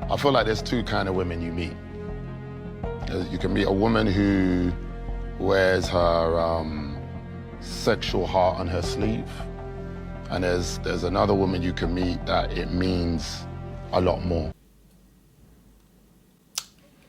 I feel like there's two kind of women you meet. You can meet a woman who wears her sexual heart on her sleeve, and there's another woman you can meet that it means a lot more.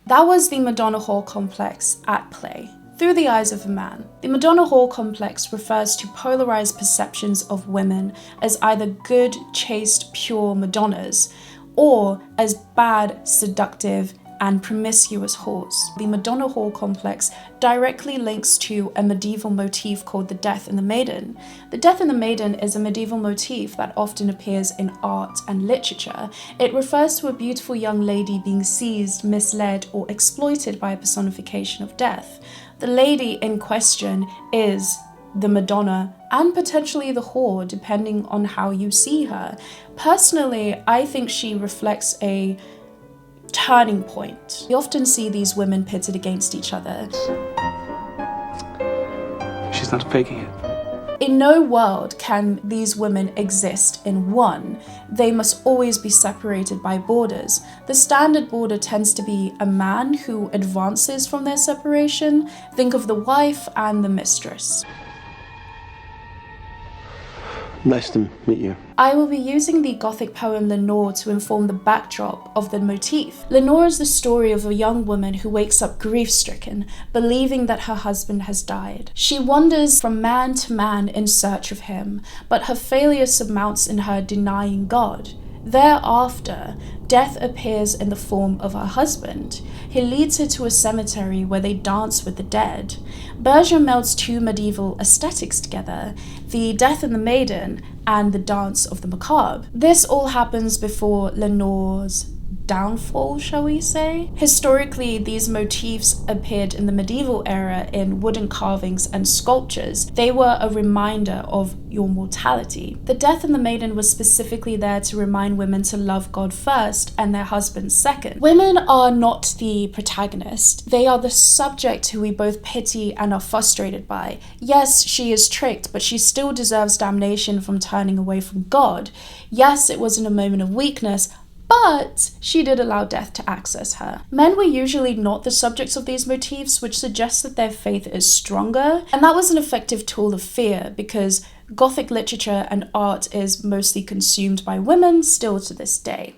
That was the Madonna-whore complex at play, through the eyes of a man. The Madonna-whore complex refers to polarized perceptions of women as either good, chaste, pure Madonnas, or as bad, seductive, and promiscuous whores. The Madonna-whore complex directly links to a medieval motif called the Death in the Maiden. The Death in the Maiden is a medieval motif that often appears in art and literature. It refers to a beautiful young lady being seized, misled, or exploited by a personification of death. The lady in question is the Madonna and potentially the whore, depending on how you see her. Personally, I think she reflects a turning point. We often see these women pitted against each other. She's not faking it. In no world can these women exist in one. They must always be separated by borders. The standard border tends to be a man who advances from their separation. Think of the wife and the mistress. Nice to meet you. I will be using the Gothic poem Lenore to inform the backdrop of the motif. Lenore is the story of a young woman who wakes up grief-stricken, believing that her husband has died. She wanders from man to man in search of him, but her failure surmounts in her denying God. Thereafter, death appears in the form of her husband. He leads her to a cemetery where they dance with the dead. Berger melds two medieval aesthetics together, the Death in the Maiden and the Dance of the Macabre. This all happens before Lenore's downfall, shall we say? Historically, these motifs appeared in the medieval era in wooden carvings and sculptures. They were a reminder of your mortality. The Death in the Maiden was specifically there to remind women to love God first and their husbands second. Women are not the protagonist. They are the subject who we both pity and are frustrated by. Yes, she is tricked, but she still deserves damnation from turning away from God. Yes, it was in a moment of weakness, but she did allow death to access her. Men were usually not the subjects of these motifs, which suggests that their faith is stronger, and that was an effective tool of fear because Gothic literature and art is mostly consumed by women still to this day.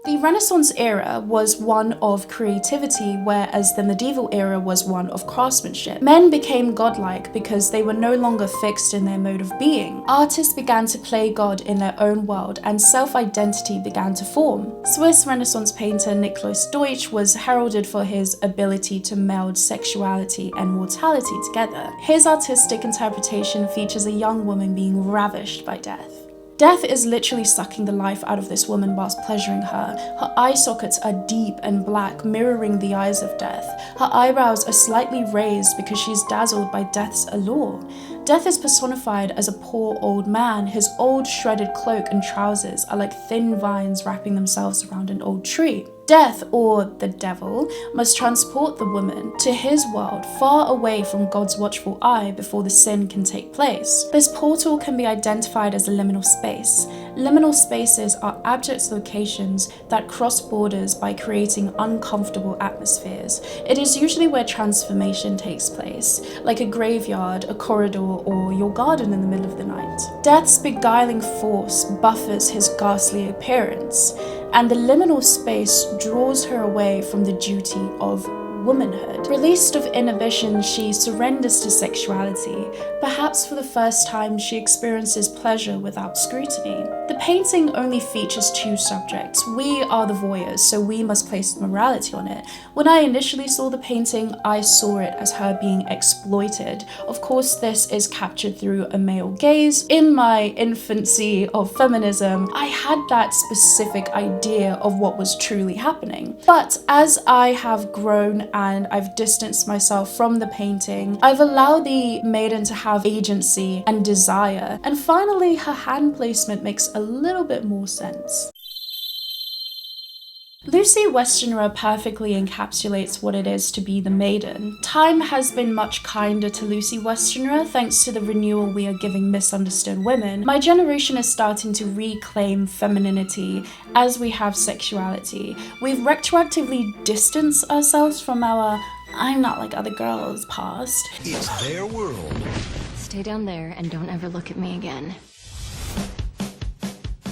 The Renaissance era was one of creativity, whereas the medieval era was one of craftsmanship. Men became godlike because they were no longer fixed in their mode of being. Artists began to play God in their own world, and self-identity began to form. Swiss Renaissance painter Niklaus Deutsch was heralded for his ability to meld sexuality and mortality together. His artistic interpretation features a young woman being ravished by death. Death is literally sucking the life out of this woman whilst pleasuring her. Her eye sockets are deep and black, mirroring the eyes of death. Her eyebrows are slightly raised because she's dazzled by death's allure. Death is personified as a poor old man. His old shredded cloak and trousers are like thin vines wrapping themselves around an old tree. Death, or the devil, must transport the woman to his world far away from God's watchful eye before the sin can take place. This portal can be identified as a liminal space. Liminal spaces are abject locations that cross borders by creating uncomfortable atmospheres. It is usually where transformation takes place, like a graveyard, a corridor, or your garden in the middle of the night. Death's beguiling force buffers his ghastly appearance, and the liminal space draws her away from the duty of womanhood. Released of inhibition, she surrenders to sexuality. Perhaps for the first time, she experiences pleasure without scrutiny. The painting only features two subjects. We are the voyeurs, so we must place morality on it. When I initially saw the painting, I saw it as her being exploited. Of course, this is captured through a male gaze. In my infancy of feminism, I had that specific idea of what was truly happening. But as I have grown and I've distanced myself from the painting, I've allowed the maiden to have agency and desire, and finally her hand placement makes a little bit more sense. Lucy Westenra perfectly encapsulates what it is to be the Maiden. Time has been much kinder to Lucy Westenra thanks to the renewal we are giving misunderstood women. My generation is starting to reclaim femininity as we have sexuality. We've retroactively distanced ourselves from our "I'm not like other girls" past. It's their world. Stay down there and don't ever look at me again.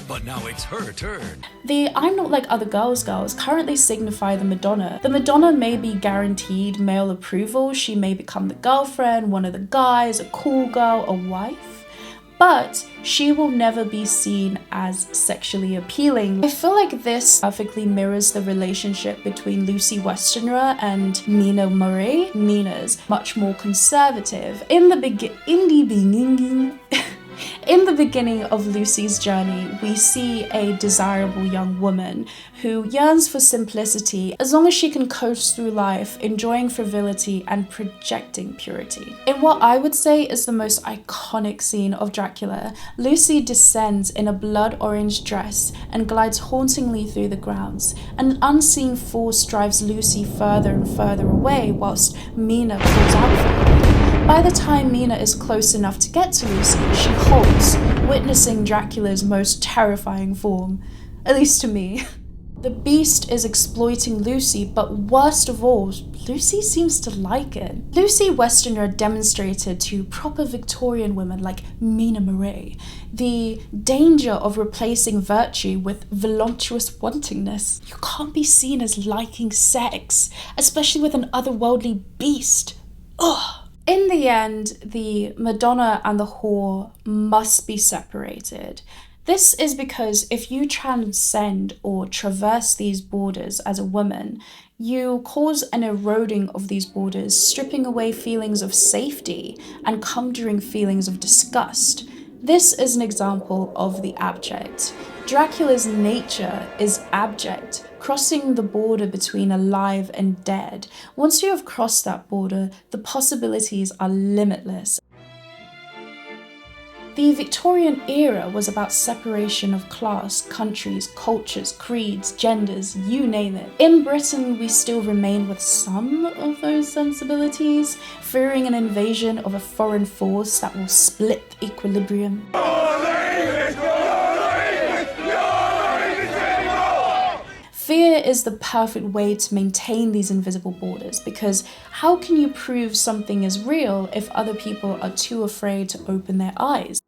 But now it's her turn. The "I'm not like other girls" currently signify the Madonna. The Madonna may be guaranteed male approval, she may become the girlfriend, one of the guys, a cool girl, a wife, but she will never be seen as sexually appealing. I feel like this perfectly mirrors the relationship between Lucy Westenra and Mina Murray. Mina's much more conservative. In the beginning of Lucy's journey, we see a desirable young woman who yearns for simplicity as long as she can coast through life, enjoying frivolity and projecting purity. In what I would say is the most iconic scene of Dracula, Lucy descends in a blood orange dress and glides hauntingly through the grounds. An unseen force drives Lucy further and further away whilst Mina calls out for her. By the time Mina is close enough to get to Lucy, she halts, witnessing Dracula's most terrifying form, at least to me. The beast is exploiting Lucy, but worst of all, Lucy seems to like it. Lucy Westenra demonstrated to proper Victorian women like Mina Murray the danger of replacing virtue with voluptuous wantingness. You can't be seen as liking sex, especially with an otherworldly beast. Ugh. In the end, the Madonna and the whore must be separated. This is because if you transcend or traverse these borders as a woman, you cause an eroding of these borders, stripping away feelings of safety and conjuring feelings of disgust. This is an example of the abject. Dracula's nature is abject, crossing the border between alive and dead. Once you have crossed that border, the possibilities are limitless. The Victorian era was about separation of class, countries, cultures, creeds, genders, you name it. In Britain, we still remain with some of those sensibilities, fearing an invasion of a foreign force that will split the equilibrium. Fear is the perfect way to maintain these invisible borders, because how can you prove something is real if other people are too afraid to open their eyes?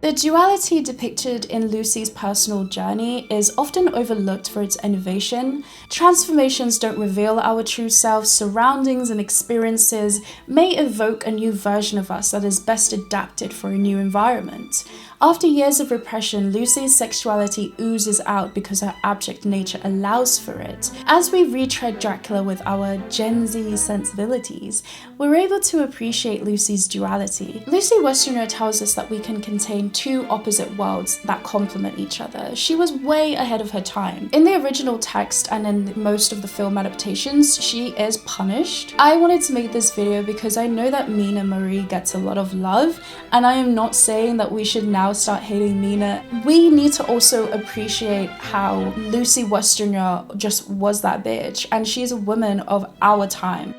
The duality depicted in Lucy's personal journey is often overlooked for its innovation. Transformations don't reveal our true self. Surroundings and experiences may evoke a new version of us that is best adapted for a new environment. After years of repression, Lucy's sexuality oozes out because her abject nature allows for it. As we retread Dracula with our Gen Z sensibilities, we're able to appreciate Lucy's duality. Lucy Westenra tells us that we can contain two opposite worlds that complement each other. She was way ahead of her time. In the original text and in most of the film adaptations, she is punished. I wanted to make this video because I know that Mina Marie gets a lot of love, and I am not saying that we should now start hating Mina. We need to also appreciate how Lucy Westenra just was that bitch, and she's a woman of our time.